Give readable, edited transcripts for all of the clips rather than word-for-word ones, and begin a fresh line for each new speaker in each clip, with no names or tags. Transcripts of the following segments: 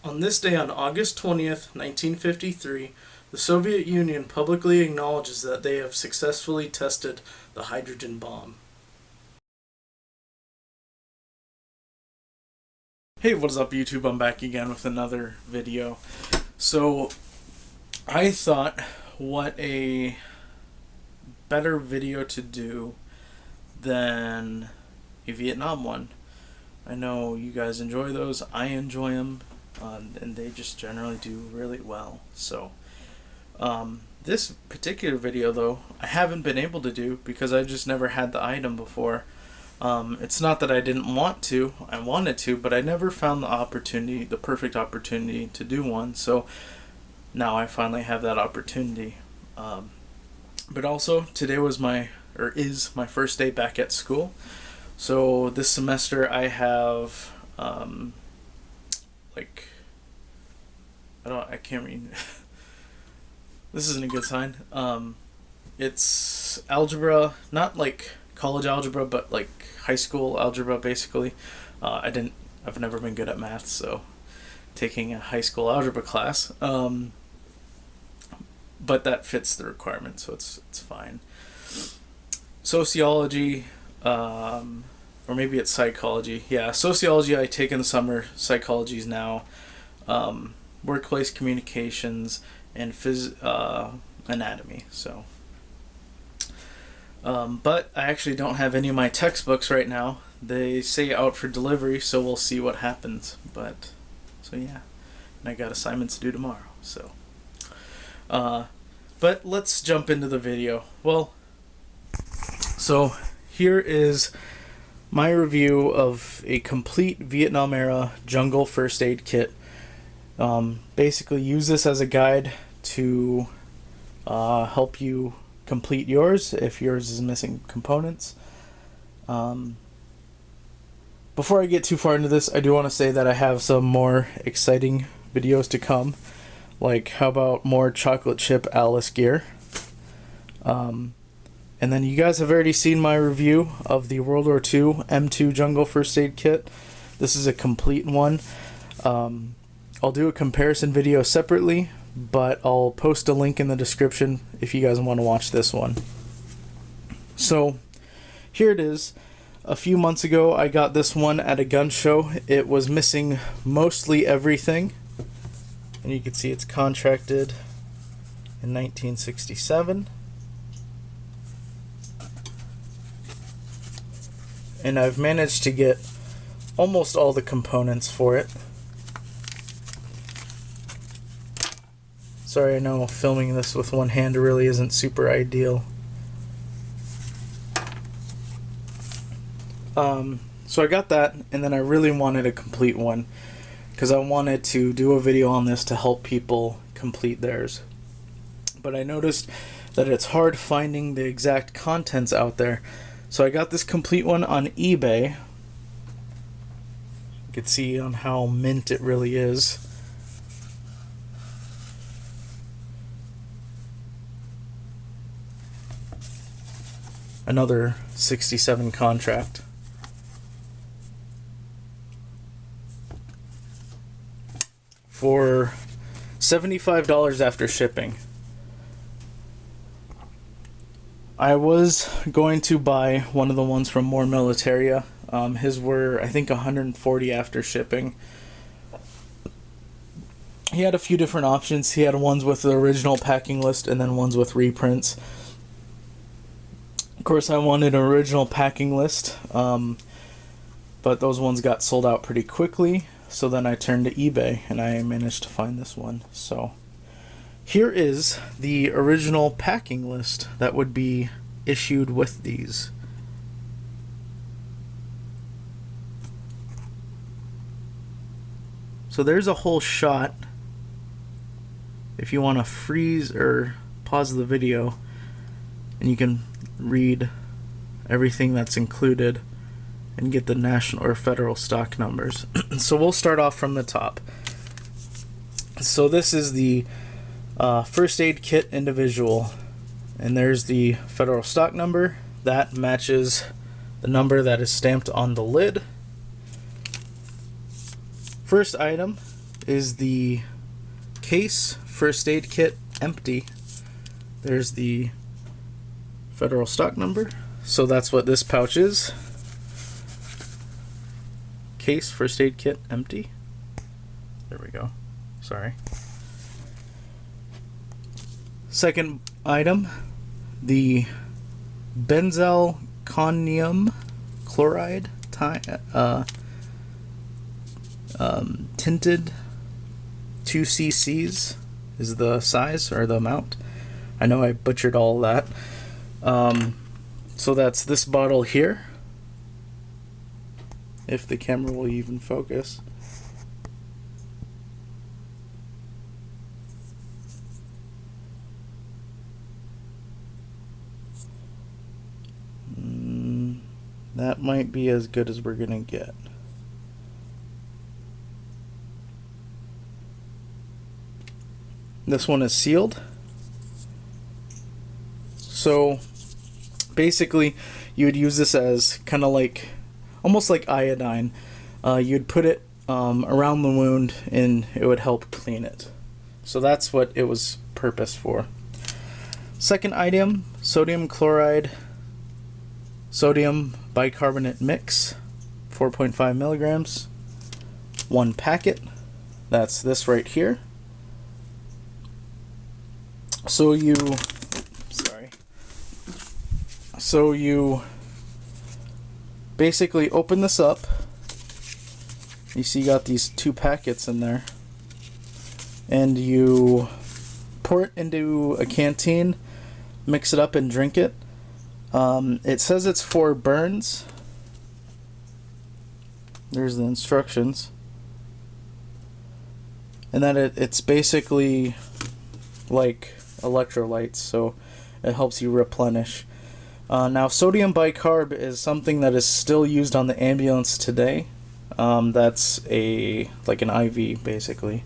On this day, on August 20th, 1953, the Soviet Union publicly acknowledges that they have successfully tested the hydrogen bomb. Hey, what's up YouTube? I'm back again with another video. So, I thought what a better video to do than a Vietnam one. I know you guys enjoy those, I enjoy them, and they just generally do really well. So, this particular video though, I haven't been able to do because I just never had the item before. It's not that I didn't want to, I wanted to, but I never found the opportunity, the perfect opportunity to do one. So now I finally have that opportunity. But also today was is my first day back at school. So this semester I have I can't read. This isn't a good sign. It's algebra, not like college algebra, but like high school algebra basically. I've never been good at math, so taking a high school algebra class. But that fits the requirement, so it's fine. Sociology, or maybe it's psychology. Yeah, sociology I take in the summer, psychology's now. Workplace communications, and anatomy. So, but I actually don't have any of my textbooks right now. They say out for delivery, so we'll see what happens. So yeah, and I got assignments to do tomorrow. So, but let's jump into the video. Well, so here is my review of a complete Vietnam era jungle first aid kit. Basically use this as a guide to help you complete yours if yours is missing components. Before I get too far into this, I do want to say that I have some more exciting videos to come. Like, how about more chocolate chip Alice gear? And then you guys have already seen my review of the World War II M2 Jungle First Aid Kit. This is a complete one. I'll do a comparison video separately, but I'll post a link in the description if you guys want to watch this one. So, here it is. A few months ago, I got this one at a gun show. It was missing mostly everything. And you can see it's contracted in 1967. And I've managed to get almost all the components for it. Sorry, I know filming this with one hand really isn't super ideal. So I got that, and then I really wanted a complete one because I wanted to do a video on this to help people complete theirs. But I noticed that it's hard finding the exact contents out there. So I got this complete one on eBay. You can see on how mint it really is. Another 67 contract. For $75 after shipping. I was going to buy one of the ones from More Militaria. His were, I think, $140 after shipping. He had a few different options. He had ones with the original packing list and then ones with reprints. Of course, I wanted an original packing list, but those ones got sold out pretty quickly. So then I turned to eBay and I managed to find this one. So here is the original packing list that would be issued with these. So there's a whole shot. If you want to freeze or pause the video and you can read everything that's included and get the national or federal stock numbers. So we'll start off from the top. So this is the first aid kit individual, and there's the federal stock number that matches the number that is stamped on the lid. First item is the case first aid kit empty. There's the federal stock number. So that's what this pouch is. Case first aid kit empty. There we go. Sorry. Second item, the benzalkonium chloride tinted 2 cc's is the size or the amount. I know I butchered all that. So that's this bottle here. If the camera will even focus. That might be as good as we're gonna get. This one is sealed. So basically you would use this as kind of like almost like iodine. You'd put it around the wound and it would help clean it. So that's what it was purposed for. Second item, sodium chloride sodium bicarbonate mix, 4.5 milligrams, 1 packet. That's this right here. So you basically open this up. You see you got these 2 packets in there, and you pour it into a canteen, mix it up and drink it. It says it's for burns. There's the instructions. And that it's basically like electrolytes, so it helps you replenish. Now, sodium bicarb is something that is still used on the ambulance today. That's like an IV, basically.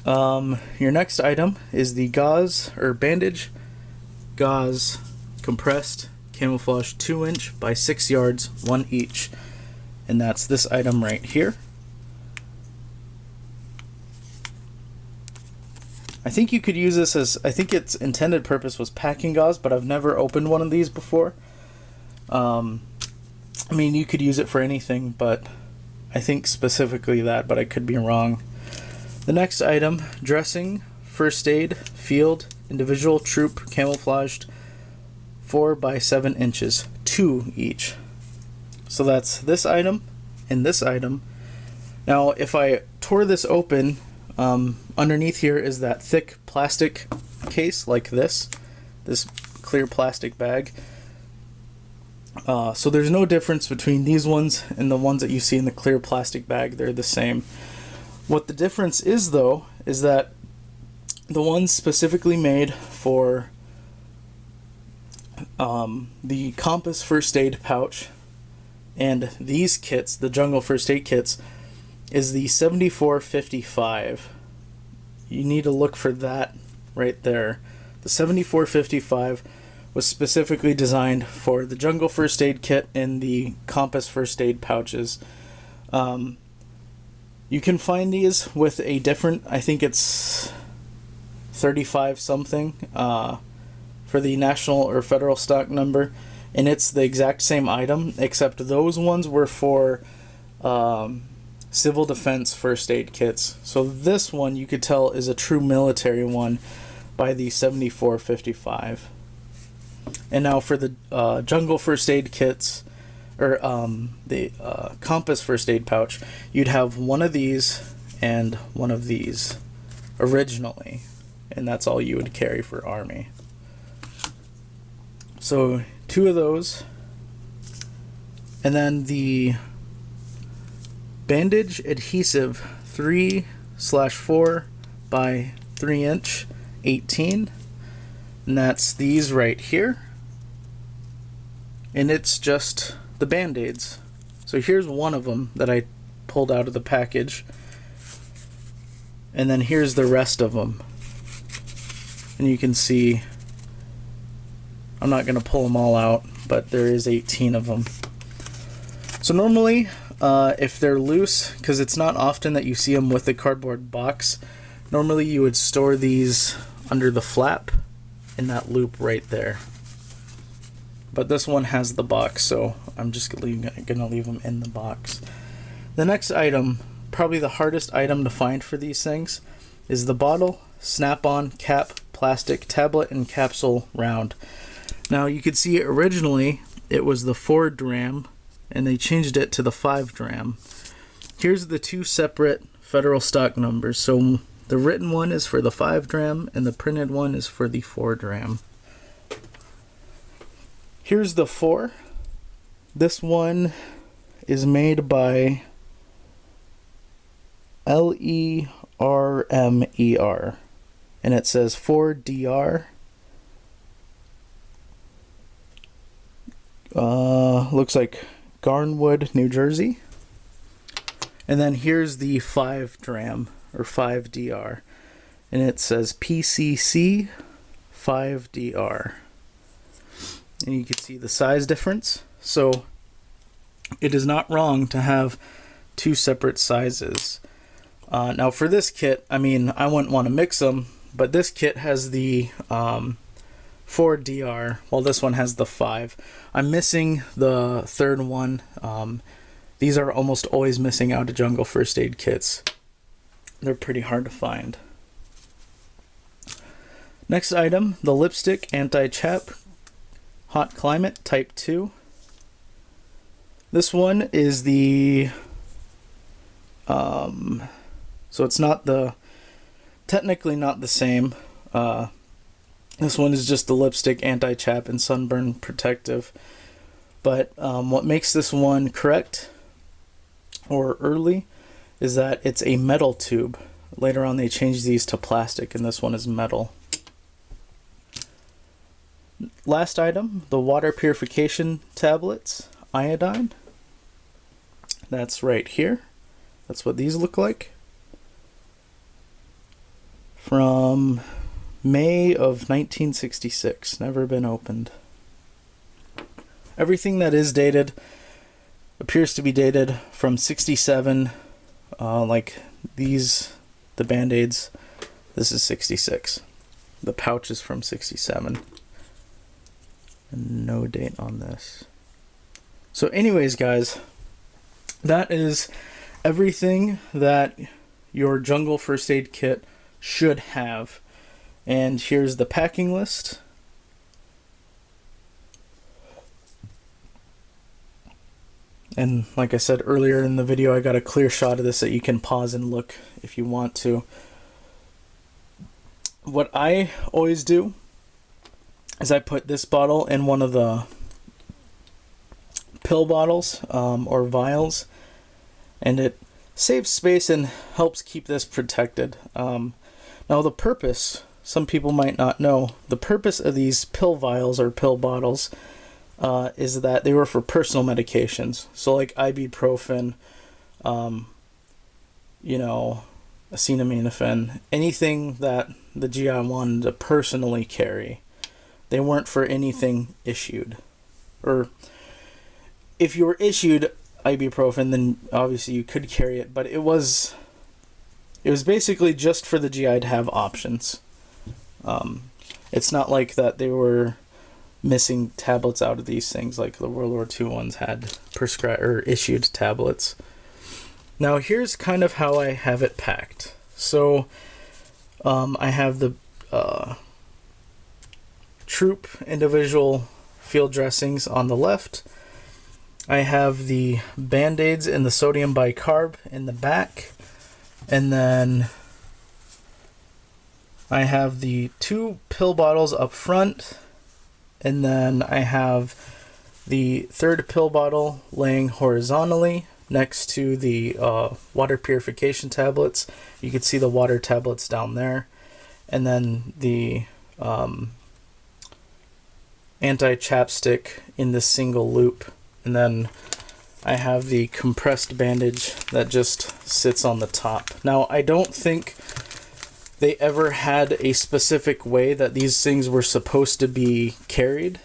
Your next item is the gauze or bandage gauze compressed camouflage 2-inch by 6 yards, 1 each, and that's this item right here. I think you could use this as, I think its intended purpose was packing gauze, but I've never opened one of these before. I mean, you could use it for anything, but I think specifically that, but I could be wrong. The next item, dressing, first aid, field, individual, troop, camouflaged, 4 by 7 inches, 2 each. So that's this item and this item. Now, if I tore this open, underneath here is that thick plastic case like this clear plastic bag. So there's no difference between these ones and the ones that you see in the clear plastic bag. They're the same. What the difference is, though, is that the ones specifically made for the Compass first aid pouch and these kits, the Jungle first aid kits, is the 7455. You need to look for that right there. The 7455 was specifically designed for the Jungle first aid kit and the Compass first aid pouches. You can find these with a different, I think it's 35 something for the national or federal stock number, and it's the exact same item, except those ones were for civil defense first aid kits. So this one you could tell is a true military one by the 7455. And now for the Jungle first aid kits, or the Compass first aid pouch, you'd have one of these and one of these originally, and that's all you would carry for Army. So 2 of those, and then the bandage adhesive 3/4 by 3 inch 18, and that's these right here, and it's just the band-aids. So here's one of them that I pulled out of the package, and then here's the rest of them, and you can see I'm not going to pull them all out, but there is 18 of them. So normally if they're loose, because it's not often that you see them with a cardboard box, normally you would store these under the flap in that loop right there. But this one has the box, so I'm just gonna leave them in the box. The next item, probably the hardest item to find for these things, is the bottle, snap-on, cap, plastic, tablet, and capsule round. Now you could see originally it was the 4 dram, and they changed it to the 5 dram. Here's the 2 separate federal stock numbers. So the written one is for the 5 dram, and the printed one is for the 4 dram. Here's the 4. This one is made by LERMER, and it says 4DR. Looks like Garnwood, New Jersey. And then here's the 5 dram, or 5DR, and it says PCC 5DR. And you can see the size difference. So it is not wrong to have 2 separate sizes. Now for this kit, I mean, I wouldn't want to mix them, but this kit has the 4DR, while this one has the 5. I'm missing the 3rd one. These are almost always missing out of jungle first aid kits. They're pretty hard to find. Next item, the lipstick anti-chap hot climate type 2. This one is the so it's not the, technically not the same. This one is just the lipstick anti-chap and sunburn protective. But what makes this one correct or early is that it's a metal tube. Later on they changed these to plastic, and this one is metal. Last item, the water purification tablets, iodine. That's right here. That's what these look like. From May of 1966. Never been opened. Everything that is dated appears to be dated from 67. Like these, the Band-Aids, this is 66. The pouch is from 67. And no date on this. So anyways, guys, that is everything that your jungle first aid kit should have. And here's the packing list. And like I said earlier in the video, I got a clear shot of this that you can pause and look if you want to. What I always do is I put this bottle in one of the pill bottles or vials, and it saves space and helps keep this protected. Now the purpose, some people might not know, the purpose of these pill vials or pill bottles is that they were for personal medications. So like ibuprofen, you know, acetaminophen, anything that the GI wanted to personally carry. They weren't for anything issued. Or if you were issued ibuprofen, then obviously you could carry it, but it was basically just for the GI to have options. It's not like that they were missing tablets out of these things like the World War II ones had prescribed or issued tablets. Now here's kind of how I have it packed. So I have the troop individual field dressings on the left. I have the Band-Aids and the sodium bicarb in the back. And then I have the 2 pill bottles up front. And then I have the 3rd pill bottle laying horizontally next to the water purification tablets. You can see the water tablets down there. And then the anti-chapstick in this single loop. And then I have the compressed bandage that just sits on the top. Now, I don't think they ever had a specific way that these things were supposed to be carried.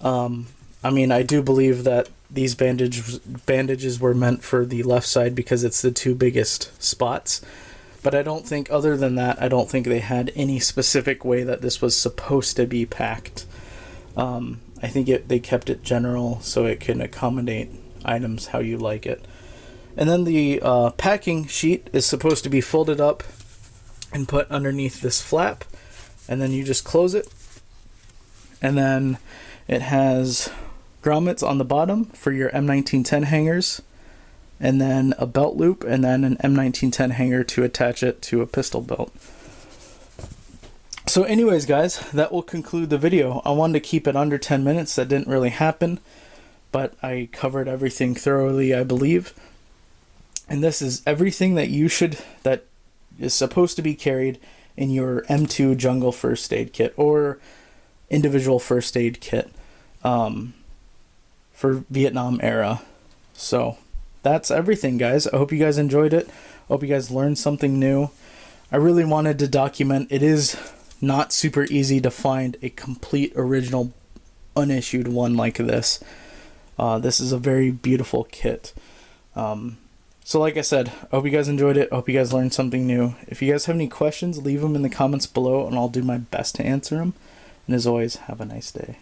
I mean, I do believe that these bandages were meant for the left side because it's the two biggest spots. But I don't think, other than that, I don't think they had any specific way that this was supposed to be packed. I think they kept it general so it can accommodate items how you like it. And then the packing sheet is supposed to be folded up and put underneath this flap, and then you just close it. And then it has grommets on the bottom for your M1910 hangers, and then a belt loop, and then an M1910 hanger to attach it to a pistol belt. So anyways, guys, that will conclude the video. I wanted to keep it under 10 minutes. That didn't really happen, but I covered everything thoroughly, I believe. And this is everything that is supposed to be carried in your M2 Jungle First Aid Kit or individual first aid kit for Vietnam era. So that's everything, guys. I hope you guys enjoyed it. I hope you guys learned something new. I really wanted to document. It is not super easy to find a complete original unissued one like this. This is a very beautiful kit. So like I said, I hope you guys enjoyed it. I hope you guys learned something new. If you guys have any questions, leave them in the comments below and I'll do my best to answer them. And as always, have a nice day.